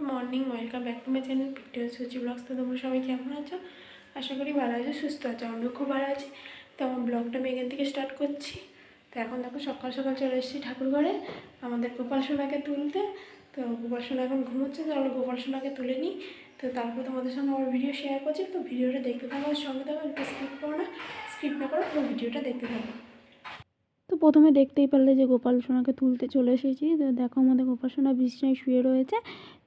Morning, welcome back to my channel পিকটেলস Suchi blogs. তো তোমরা সবাই কেমন আছো? আশা করি ভালো আছো, সুস্থ আছো। আমিও খুব ভালো আছি। তো আমার ব্লগটা আমি এখান থেকে স্টার্ট করছি। তো এখন দেখো সকাল সকাল চলে এসেছি ঠাকুর ঘরে আমাদের গোপাল সোনাকে তুলতে। তো গোপাল সোনা এখন ঘুমোচ্ছে, তো আমরা গোপাল সোনাকে তুলে নিই। তো তারপর তোমাদের সঙ্গে আমার ভিডিও শেয়ার করছি। তো ভিডিওটা দেখতে থাকো, সঙ্গে থাকো, একটু স্কিপ করো না, স্কিপ না করে পুরো ভিডিওটা দেখতে থাকো। তো প্রথমে দেখতেই পারলে যে গোপাল সোনাকে তুলতে চলে এসেছি। তো দেখো আমাদের গোপাল সোনা বিছানায় শুয়ে রয়েছে।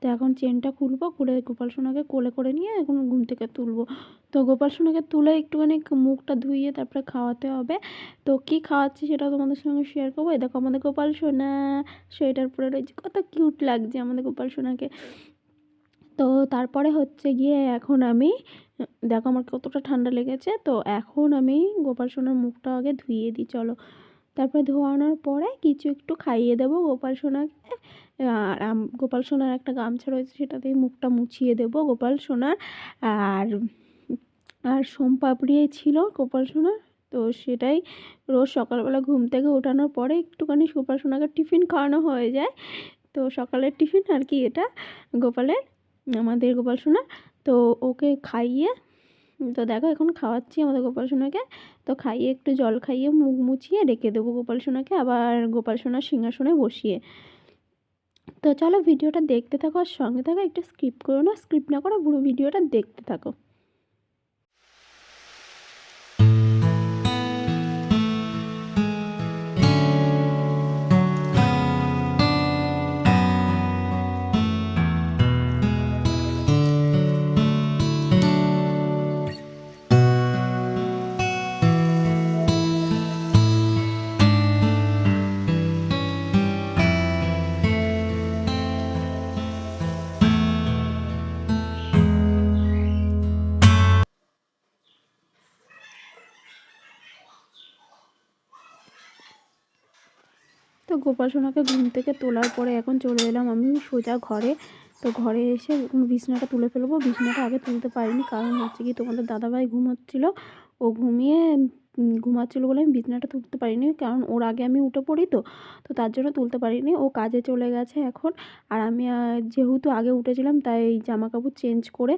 তো এখন চেনটা খুলবো, খুলে গোপাল সোনাকে কোলে করে নিয়ে এখন ঘুম থেকে তুলবো। তো গোপাল সোনাকে তুলে একটুখানি মুখটা ধুইয়ে তারপরে খাওয়াতে হবে। তো কি খাওয়াচ্ছি সেটাও তোমাদের সঙ্গে শেয়ার করবো। এই দেখো আমাদের গোপাল সোনা সোয়েটার পরে রয়েছে, কত কিউট লাগছে আমাদের গোপাল সোনাকে। তো তারপরে হচ্ছে গিয়ে এখন আমি দেখো আমার কতটা ঠান্ডা লেগেছে। তো এখন আমি গোপাল সোনার মুখটা আগে ধুইয়ে দিই, চলো। তারপরে ধোয়ানোর পরে কিছু একটু খাইয়ে দেবো গোপাল সোনাকে। আর গোপাল সোনার একটা গামছা রয়েছে, সেটা দিয়ে মুখটা মুছিয়ে দেবো গোপাল সোনার। আর আর সোমপাপড়ি ছিল গোপাল সোনার, তো সেটাই রোজ সকালবেলা ঘুম থেকে ওঠানোর পরে একটুখানি গোপাল সোনাকে টিফিন খাওয়ানো হয়ে যায়। তো সকালের টিফিন আর কি এটা গোপালের, আমাদের গোপাল সোনা। তো ওকে খাইয়ে, তো দেখো এখন খাওয়াচ্ছি আমাদের গোপাল সোনাকে। তো খাইয়ে একটু জল খাইয়ে মুখ মুছিয়ে রেখে দেবো গোপাল সোনাকে, আবার গোপাল সোনার সিংহাসনে বসিয়ে। তো চলো ভিডিওটা দেখতে থাকো আর সঙ্গে থাকো, একটু স্কিপ করো না, স্কিপ না করে পুরো ভিডিওটা দেখতে থাকো। তো গোপাল সোনাকে ঘুম থেকে তোলার পরে এখন চলে এলাম আমি সোজা ঘরে। তো ঘরে এসে বিছানাটা তুলে ফেলবো। বিছানাটা আগে তুলতে পারিনি, কারণ হচ্ছে কি তোমাদের দাদাভাই ঘুমোচ্ছিল, ও ঘুমিয়ে ঘুমাচ্ছিলো বলে আমি বিছানাটা তুলতে পারিনি, কারণ ওর আগে আমি উঠে পড়ি। তো তো তার জন্য তুলতে পারিনি, ও কাজে চলে গেছে এখন। আর আমি যেহেতু আগে উঠেছিলাম তাই জামা কাপড় চেঞ্জ করে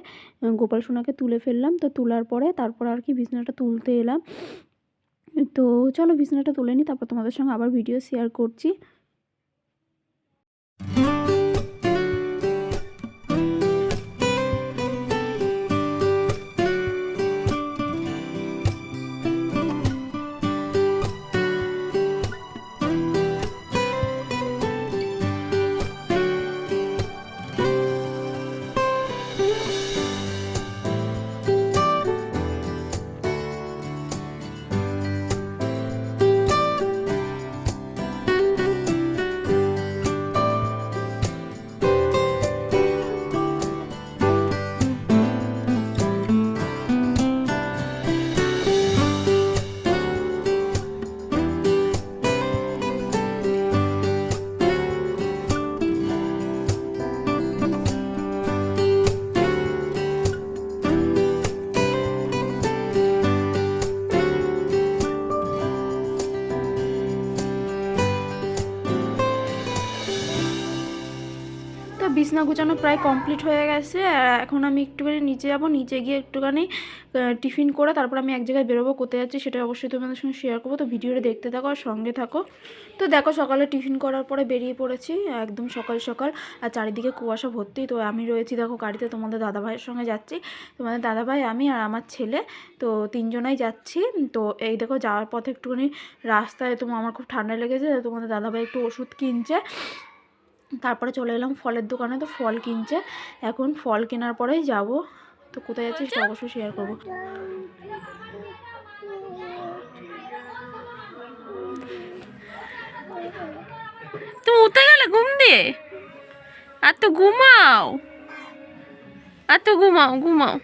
গোপাল সোনাকে তুলে ফেললাম। তো তোলার পরে তারপর আর কি বিছানাটা তুলতে এলাম। তো চলো বিছানাটা তুলে নিই, তারপর তোমাদের সঙ্গে আবার ভিডিও শেয়ার করছি। তো বিছনা গুছানো প্রায় কমপ্লিট হয়ে গেছে। এখন আমি একটুখানি নিচে যাব, নিচে গিয়ে একটুখানি টিফিন করে তারপর আমি এক জায়গায় বেরোবো। কোথায় যাচ্ছি সেটা অবশ্যই তোমাদের সঙ্গে শেয়ার করবো। তো ভিডিওটা দেখতে থাকো আর সঙ্গে থাকো। তো দেখো সকালে টিফিন করার পরে বেরিয়ে পড়েছি একদম সকাল সকাল, আর চারিদিকে কুয়াশা ভর্তি। তো আমি রয়েছি দেখো গাড়িতে, তোমাদের দাদাভাইয়ের সঙ্গে যাচ্ছি। তোমাদের দাদাভাই, আমি আর আমার ছেলে, তো তিনজনাই যাচ্ছি। তো এই দেখো যাওয়ার পথে একটুখানি রাস্তায় আমার খুব ঠান্ডা লেগেছে, তোমাদের দাদাভাই একটু ওষুধ কিনছে। তারপরে চলে এলাম ফলের দোকানে, তো ফল কিনছে। এখন ফল কেনার পরেই যাব। তো কোথায় যাচ্ছি সেটা অবশ্যই শেয়ার করবো। তুমি উঠে গেলে ঘুম দিয়ে? আর তো ঘুমাও, আর তো ঘুমাও ঘুমাও।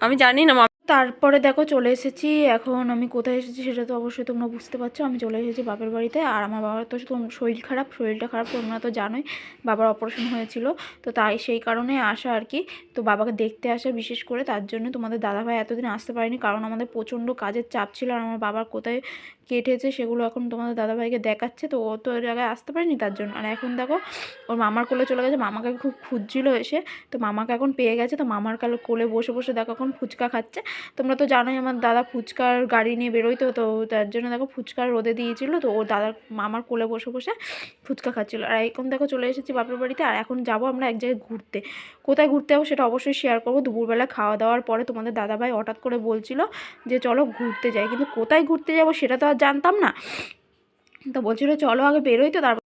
আমি জানি না। তারপরে দেখো চলে এসেছি। এখন আমি কোথায় এসেছি সেটা তো অবশ্যই তোমরা বুঝতে পারছো। আমি চলে এসেছি বাপের বাড়িতে। আর আমার বাবার তো শরীরটা খারাপ তোমরা তো জানোই, বাবার অপারেশন হয়েছিল। তো তাই সেই কারণে আসা আর কি। তো বাবাকে দেখতে আসা বিশেষ করে, তার জন্য তোমাদের দাদাভাই এতদিন আসতে পারেনি, কারণ আমাদের প্রচণ্ড কাজের চাপ ছিল। আর আমার বাবার কোথায় কেটেছে সেগুলো এখন তোমাদের দাদাভাইকে দেখাচ্ছে। তো ও তো ওই জায়গায় আসতে পারেনি তার জন্য। আর এখন দেখো ওর মামার কোলে চলে গেছে, মামাকে খুব খুঁজছিল এসে, তো মামাকে এখন পেয়ে গেছে। তো মামার কোলে বসে বসে দেখো এখন ফুচকা খাচ্ছে। তোমরা তো জানোই আমার দাদা ফুচকার গাড়ি নিয়ে বেরোইতো, তো তার জন্য দেখো ফুচকার রোদে দিয়েছিল, তো ওর দাদার মামার কোলে বসে বসে ফুচকা খাচ্ছিলো। আর এখন দেখো চলে এসেছি বাপের বাড়িতে। আর এখন যাবো আমরা এক জায়গায় ঘুরতে। কোথায় ঘুরতে যাবো সেটা অবশ্যই শেয়ার করবো। দুপুরবেলা খাওয়া দাওয়ার পরে তোমাদের দাদাভাই হঠাৎ করে বলছিল যে চলো ঘুরতে যাই, কিন্তু কোথায় ঘুরতে যাবো সেটা তো আর জানতাম না। তো বলছিল চলো আগে বেরোই, তো তারপর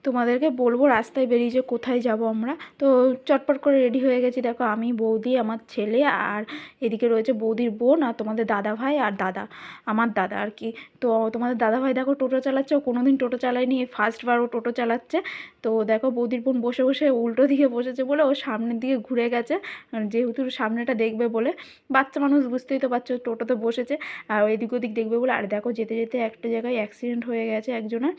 তোমাদেরকে বলবো রাস্তায় বেরিয়ে যে কোথায় যাব আমরা। তো চটপট করে রেডি হয়ে গেছি। দেখো আমি, বৌদি, আমার ছেলে, আর এদিকে রয়েছে বৌদির বোন, আর তোমাদের দাদা ভাই আর দাদা, আমার দাদা আর কি। তো তোমাদের দাদা ভাই দেখো টোটো চালাচ্ছে, ও কোনো দিন টোটো চালায়নি, ফার্স্টবার ও টোটো চালাচ্ছে। তো দেখো বৌদির বোন বসে বসে উল্টো দিকে বসেছে বলে ও সামনের দিকে ঘুরে গেছে, যেহেতু সামনেটা দেখবে বলে। বাচ্চা মানুষ বুঝতেই তো পারছো, টোটোতে বসেছে আর এদিক ওদিক দেখবে বলে। আর দেখো যেতে যেতে একটা জায়গায় অ্যাক্সিডেন্ট হয়ে গেছে একজনের।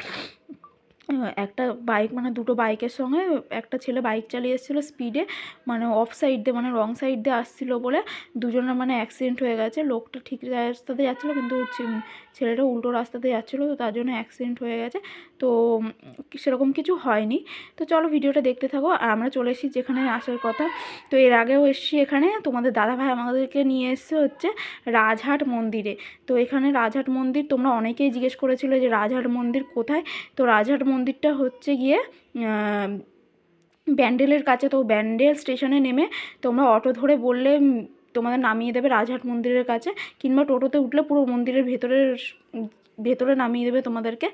একটা বাইক, মানে দুটো বাইকের সঙ্গে একটা ছেলে বাইক চালিয়ে এসেছিলো স্পিডে, মানে অফ সাইড দিয়ে, মানে রং সাইড দিয়ে আসছিলো বলে দুজনের মানে অ্যাক্সিডেন্ট হয়ে গেছে। লোকটা ঠিক রাস্তাতে যাচ্ছিলো কিন্তু ছেলেটা উল্টো রাস্তাতে যাচ্ছিলো, তো তার জন্য অ্যাক্সিডেন্ট হয়ে গেছে। তো সেরকম কিছু হয়নি। তো চলো ভিডিওটা দেখতে থাকো। আর আমরা চলে এসেছি যেখানে আসার কথা, তো এর আগেও এসেছি এখানে। তোমাদের দাদাভাই আমাদেরকে নিয়ে এসছে হচ্ছে রাজহাট মন্দিরে। তো এখানে রাজহাট মন্দির তোমরা অনেকেই জিজ্ঞেস করেছিলে যে রাজহাট মন্দির কোথায়। তো রাজহাট মন্দিরটা হচ্ছে গিয়ে ব্যান্ডেলের কাছে। তো ব্যান্ডেল স্টেশনে নেমে তোমরা অটো ধরে বললে তোমাদের নামিয়ে দেবে রাজহাট মন্দিরের কাছে, কিংবা টোটোতে উঠলে পুরো মন্দিরের ভেতরে নামিয়ে দেবে তোমাদেরকে।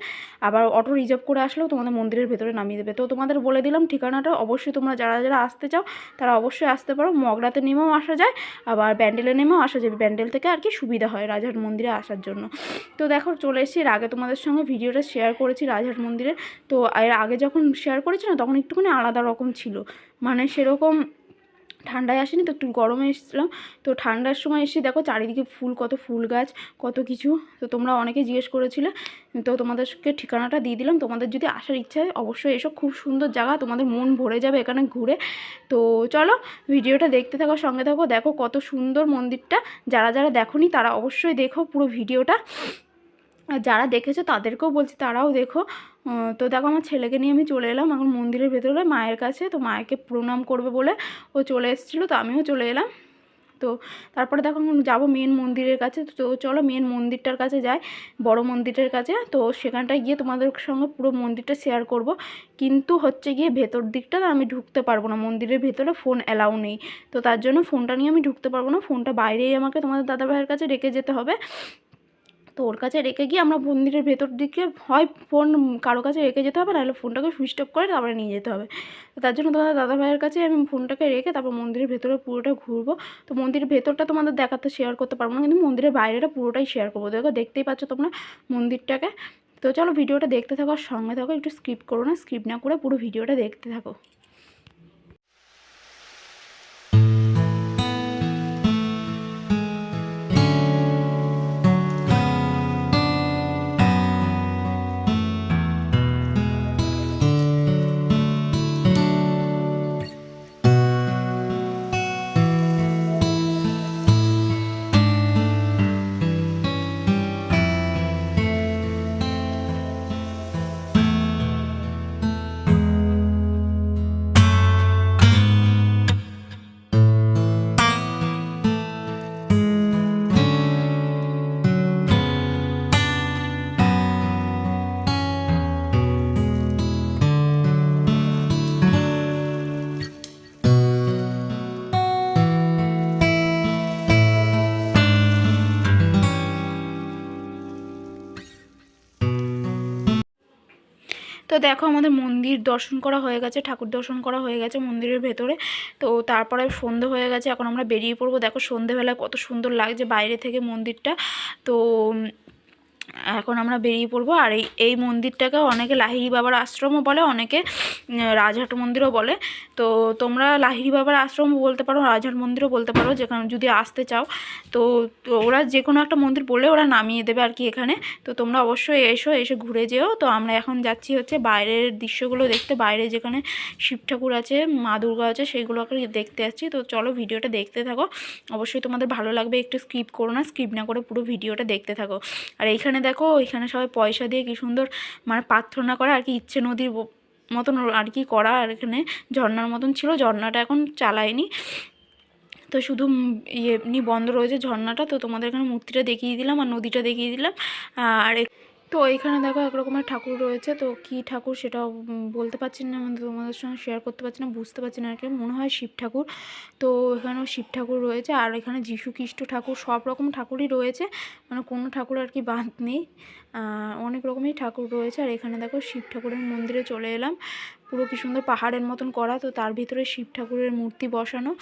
আবার অটো রিজার্ভ করে আসলেও তোমাদের মন্দিরের ভেতরে নামিয়ে দেবে। তো তোমাদের বলে দিলাম ঠিকানাটা, অবশ্যই তোমরা যারা যারা আসতে চাও তারা অবশ্যই আসতে পারো। মগরাতে নেমেও আসা যায়, আবার ব্যান্ডেলে নেমেও আসা যাবে। ব্যান্ডেল থেকে আর কি সুবিধা হয় রাজহাট মন্দিরে আসার জন্য। তো দেখো চলে এসেছি। এর আগে তোমাদের সঙ্গে ভিডিওটা শেয়ার করেছি রাজহাট মন্দিরে। তো এর আগে যখন শেয়ার করেছি না তখন একটুখানি আলাদা রকম ছিল, মানে সেরকম ঠান্ডায় আসেনি, তো একটু গরমে এসেছিলাম। তো ঠান্ডার সময় এসে দেখো চারিদিকে ফুল, কত ফুল গাছ, কত কিছু। তো তোমরা অনেকে জিজ্ঞেস করেছিলে, তো তোমাদেরকে ঠিকানাটা দিয়ে দিলাম। তোমাদের যদি আসার ইচ্ছা হয় অবশ্যই এসো, খুব সুন্দর জায়গা, তোমাদের মন ভরে যাবে এখানে ঘুরে। তো চলো ভিডিওটা দেখতে থাকো, সঙ্গে থাকো। দেখো কত সুন্দর মন্দিরটা, যারা যারা দেখোনি তারা অবশ্যই দেখো পুরো ভিডিওটা, আর যারা দেখেছো তাদেরকেও বলছি তারাও দেখো। তো দেখো আমার ছেলেকে নিয়ে আমি চলে এলাম এখন মন্দিরের ভেতরে মায়ের কাছে। তো মায়েকে প্রণাম করবে বলে ও চলে এসেছিলো, তো আমিও চলে এলাম। তো তারপরে দেখো যাবো মেন মন্দিরের কাছে। তো চলো মেন মন্দিরটার কাছে যাই, বড় মন্দিরের কাছে। তো সেখানটায় গিয়ে তোমাদের সঙ্গে পুরো মন্দিরটা শেয়ার করব। কিন্তু হচ্ছে গিয়ে ভেতর দিকটা আমি ঢুকতে পারবো না, মন্দিরের ভেতরে ফোন অ্যালাউ নেই। তো তার জন্য ফোনটা নিয়ে আমি ঢুকতে পারবো না, ফোনটা বাইরেই আমাকে তোমাদের দাদাভাইয়ের কাছে রেখে যেতে হবে। তো ওর কাছে রেখে গিয়ে আমরা মন্দিরের ভেতর দিকে হয় ফোন কারো কাছে রেখে যেতে হবে, নাহলে ফোনটাকে সুইচ অফ করে তারপরে নিয়ে যেতে হবে। তো তার জন্য তোমাদের দাদাভাইয়ের কাছে আমি ফোনটাকে রেখে তারপর মন্দিরের ভেতরে পুরোটা ঘুরবো। তো মন্দিরের ভেতরটা তোমাদের দেখাতে শেয়ার করতে পারবো না, কিন্তু মন্দিরের বাইরেটা পুরোটাই শেয়ার করবো। দেখো দেখতেই পাচ্ছ তোমরা মন্দিরটাকে। তো চলো ভিডিওটা দেখতে থাকো আর সঙ্গে থাকো, একটু স্কিপ করো না, স্কিপ না করে পুরো ভিডিওটা দেখতে থাকো। তো দেখো আমাদের মন্দির দর্শন করা হয়ে গেছে, ঠাকুর দর্শন করা হয়ে গেছে মন্দিরের ভেতরে। তো তারপরে সন্ধে হয়ে গেছে, এখন আমরা বেরিয়ে পড়বো। দেখো সন্ধেবেলায় কত সুন্দর লাগছে বাইরে থেকে মন্দিরটা। তো এখন আমরা বেরিয়ে পড়বো। আর এই মন্দিরটাকে অনেকে লাহিড়ী বাবার আশ্রমও বলে, অনেকে রাজহাট মন্দিরও বলে। তো তোমরা লাহিড়ী বাবার আশ্রমও বলতে পারো, রাজহাট মন্দিরও বলতে পারো, যেখানে যদি আসতে চাও। তো ওরা যে কোনো একটা মন্দির বললে ওরা নামিয়ে দেবে আর কি এখানে। তো তোমরা অবশ্যই এসে ঘুরে যেও। তো আমরা এখন যাচ্ছি হচ্ছে বাইরের দৃশ্যগুলো দেখতে, বাইরে যেখানে শিব ঠাকুর আছে, মা দুর্গা আছে, সেইগুলোকে দেখতে যাচ্ছি। তো চলো ভিডিওটা দেখতে থাকো, অবশ্যই তোমাদের ভালো লাগবে, একটু স্কিপ করো না, স্কিপ না করে পুরো ভিডিওটা দেখতে থাকো। আর এইখানে দেখো এখানে সবাই পয়সা দিয়ে কি সুন্দর মানে প্রার্থনা করে আর কি, ইচ্ছে নদীর মতন আর কি করা, আর এখানে ঝর্ণার মতন ছিল, ঝর্ণাটা এখন চালায়নি, তো শুধু এমনি বন্ধ রয়েছে ঝর্ণাটা। তো তোমাদের এখানে মূর্তিটা দেখিয়ে দিলাম আর নদীটা দেখিয়ে দিলাম। আর তো এখানে দেখো এক রকমের ঠাকুর রয়েছে, তো কি ঠাকুর সেটাও বলতে পারছি না, মানে তোমাদের সঙ্গে শেয়ার করতে পারছি না, বুঝতে পারছি না আর কি, মনে হয় শিব ঠাকুর। তো এখানেও শিব ঠাকুর রয়েছে, আর এখানে যীশু খ্রিস্ট ঠাকুর, সব রকম ঠাকুরই রয়েছে, মানে কোনো ঠাকুর আর কি বাদ নেই, অনেক রকমই ঠাকুর রয়েছে। আর এখানে দেখো শিব ঠাকুরের মন্দিরে চলে এলাম, পুরো কি সুন্দর পাহাড়ের মতন করা, তো তার ভিতরে শিব ঠাকুরের মূর্তি বসানো।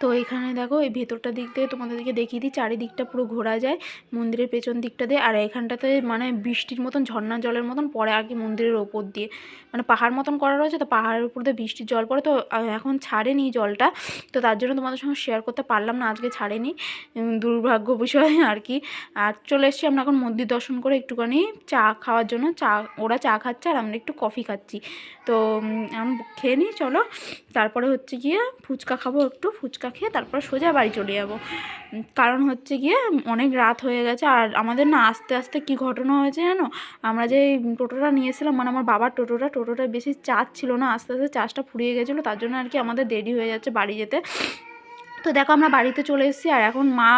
তো এখানে দেখো এই ভেতরটা দিক দিয়ে তোমাদেরকে দেখিয়ে দিই, চারিদিকটা পুরো ঘোরা যায় মন্দিরের পেছন দিকটা দিয়ে। আর এখানটাতে মানে বৃষ্টির মতন ঝর্ণা জলের মতন পড়ে আর কি মন্দিরের ওপর দিয়ে, মানে পাহাড় মতন করা রয়েছে, তো পাহাড়ের উপর দিয়ে বৃষ্টির জল পড়ে, তো এখন ছাড়েনি জলটা, তো তার জন্য তোমাদের সঙ্গে শেয়ার করতে পারলাম না, আজকে ছাড়েনি, দুর্ভাগ্য বিষয় আর কি। আর চলে এসেছি আমরা এখন মন্দির দর্শন করে একটুখানি চা খাওয়ার জন্য, ওরা চা খাচ্ছে আর আমরা একটু কফি খাচ্ছি, তো আমি খেয়ে নিই চলো। তারপরে হচ্ছে গিয়ে ফুচকা খাবো, একটু ফুচকা খেয়ে তারপর সোজা বাড়ি চলে যাব, কারণ হচ্ছে গিয়ে অনেক রাত হয়ে গেছে। আর আমাদের না আস্তে আস্তে কী ঘটনা হয়েছে জানো, আমরা যে টোটোটা নিয়েছিলাম, মানে আমার বাবার টোটোটা বেশি চার্জ ছিল না, আস্তে আস্তে চার্জটা ফুরিয়ে গেছিলো, তার জন্য আর কি আমাদের দেরি হয়ে যাচ্ছে বাড়ি যেতে। তো দেখো আমরা বাড়িতে চলে এসেছি, আর এখন মা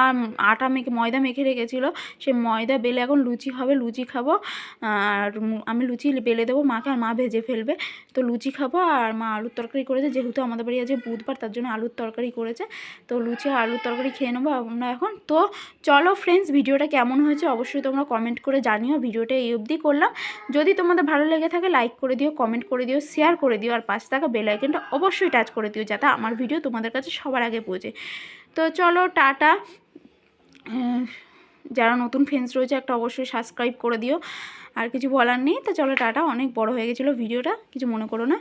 ময়দা মেখে রেখেছিলো, সে ময়দা বেলে এখন লুচি হবে, লুচি খাবো, আর আমি লুচি বেলে দেবো মাকে, আর মা ভেজে ফেলবে, তো লুচি খাবো। আর মা আলুর তরকারি করেছে, যেহেতু আমাদের বাড়ি আজকে বুধবার, তার জন্য আলুর তরকারি করেছে, তো লুচি আর আলুর তরকারি খেয়ে নেবো আমরা এখন। তো চলো ফ্রেন্ডস, ভিডিওটা কেমন হয়েছে অবশ্যই তোমরা কমেন্ট করে জানিও, ভিডিওটা এই অবধি করলাম, যদি তোমাদের ভালো লেগে থাকে লাইক করে দিও, কমেন্ট করে দিও, শেয়ার করে দিও, আর পাশে থাকা বেল আইকনটা অবশ্যই টাচ করে দিও, যাতে আমার ভিডিও তোমাদের কাছে সবার আগে পৌঁছে। তো চলো টাটা, যারা নতুন ফ্রেন্ডস রয়েছে একটা অবশ্যই সাবস্ক্রাইব করে দিও, আর কিছু বলার নেই, তো চলো টাটা, অনেক বড় হয়ে গেছিলো ভিডিওটা, কিছু মনে করো না।